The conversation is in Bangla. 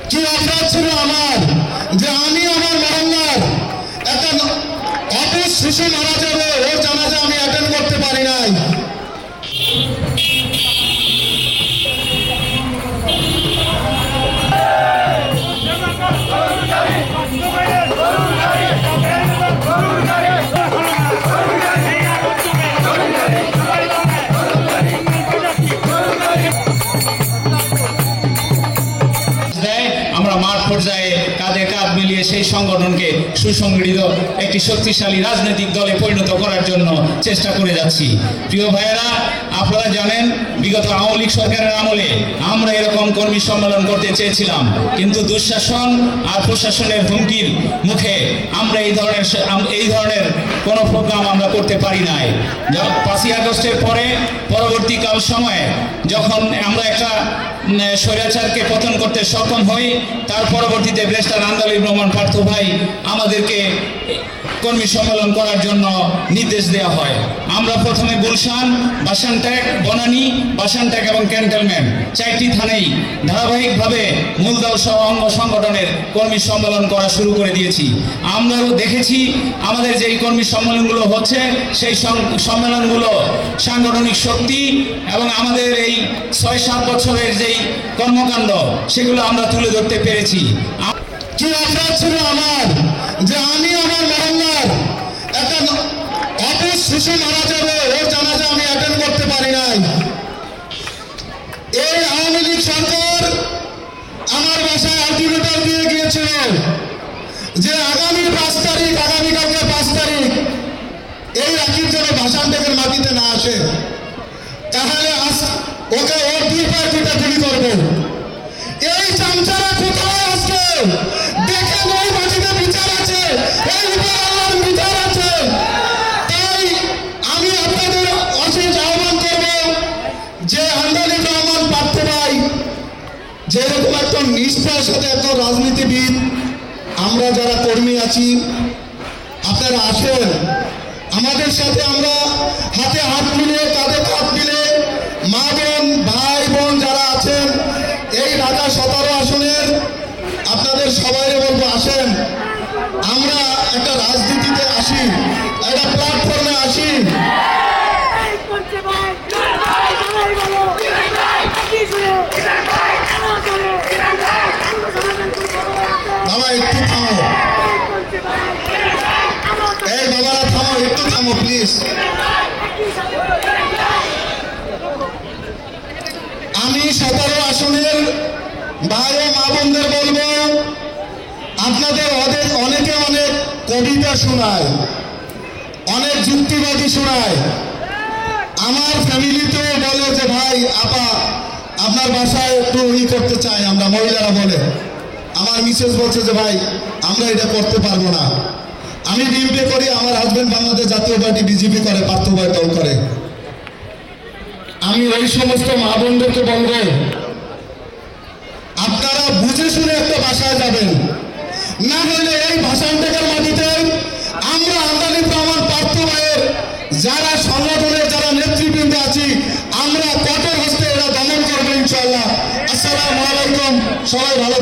কি অপরাধ ছিল আমার যে আমি আমার মহল্লার একটা অপুষ শিশু মারা যাবে, ওর জানাজা আমি অ্যাটেন্ড করতে পারি নাই। আমরা মাঠ পর্যায়ে কাঁধে কাঁধ মিলিয়ে সেই সংগঠনকে সুসংগঠিত একটি শক্তিশালী রাজনৈতিক দলে পরিণত করার জন্য চেষ্টা করে যাচ্ছি। প্রিয় ভাইয়েরা, আপনারা জানেন বিগত আওয়ামী লীগ সরকারের আমলে আমরা এরকম কর্মী সম্মেলন করতে চেয়েছিলাম, কিন্তু দুঃশাসন আর প্রশাসনের হুমকির মুখে আমরা এই ধরনের কোনো প্রোগ্রাম আমরা করতে পারি নাই। 5ই আগস্টের পরে পরবর্তীকাল সময়ে যখন আমরা একটা স্বৈরাচারকে পতন করতে সক্ষম হই, তার পরবর্তীতে ব্যারিস্টার আন্দোলন রহমান পার্থ ভাই আমাদেরকে কর্মী সম্মেলন করার জন্য নির্দেশ দেওয়া হয়। আমরা প্রথমে গুলশান, বাসানট্যাগ, বনানী, বাসানট্যাগ এবং ক্যান্টনমেন্ট 4টি থানেই ধারাবাহিকভাবে মূলদল সহ অঙ্গ সংগঠনের কর্মী সম্মেলন করা শুরু করে দিয়েছি। আমরাও দেখেছি আমাদের যেই কর্মী সম্মেলনগুলো হচ্ছে সেই সম্মেলনগুলো সাংগঠনিক শক্তি এবং আমাদের এই 6-7 বছরের যেই কর্মকাণ্ড সেগুলো আমরা তুলে ধরতে পেরেছি। কি অপরাধ ছিল আমার যে আমি আমার মহল্লার একটা অপুষ শিশু মারা যাবে, ওর জানাজা আমি অ্যাটেন্ড করতে পারি নাই। এই আওয়ামী লীগ সরকার আমার বাসায় আলটিমেটাম দিয়ে গিয়েছিল যে আগামী 5 তারিখ, আগামীকালকে 5 তারিখ এই রাখির জন্য বাসানট্যাগের মাটিতে না আসে, তাহলে ওকে ওর 2 পায়ে 2টা গুলি করবো। এই চামচারা কোথায় আজকে দেখেন ওই মাটিতে বিচার আছে, এই উপর আল্লাহর বিচার আছে। তাই আমি আপনাদের অশেষ আহ্বান করব যে আন্দোলন রহমান পার্থ ভাই যেরকম একটা নিষ্ঠার সাথে এত রাজনীতিবিদ, আমরা যারা কর্মী আছি আপনারা আসেন আমাদের সাথে, আমরা হাতে হাত মিলিয়ে কাঁধে কাঁধ মিলিয়ে মা বোন ভাই বোন যারা আছেন এই ঢাকা 17 আসনের আপনাদের সবাই বলবো আসেন, আমরা একটা রাজনীতিতে আসি, একটা প্ল্যাটফর্মে আসি। বাবা একটু থামো, এই বাবারা থামো, একটু থামো প্লিজ। আমি 17 আসনের ভাই ও মা বোনদের বলবো আপনাদের অনেকে অনেক কবিতা শোনায়, অনেক যুক্তিবাদী শোনায়। আমার ফ্যামিলিতেও বলে যে ভাই আপা আপনার বাসায় একটু করতে চাই, আমরা মহিলারা বলে। আমার মিসেস বলছে যে ভাই আমরা এটা করতে পারবো না। আমি বিএনপি করি, আমার হাজবেন্ড বাংলাদেশ জাতীয় পার্টি বিজেপি করে, পার্থ ভাই দল করে। আমি ওই সমস্ত মা বোনদেরকে বলবো আপনারা বুঝে শুনে একটা বাসায় যাবেন, না হলে এই বাসানট্যাগের মাটিতে আমরা আন্দোলন রহমান পার্থ ভাইয়ের যারা সংগঠনের যারা নেতৃবৃন্দ আছি আমরা কঠোর হস্তে এরা দমন করবো ইনশাআল্লাহ। আসসালামু আলাইকুম, সবাই ভালো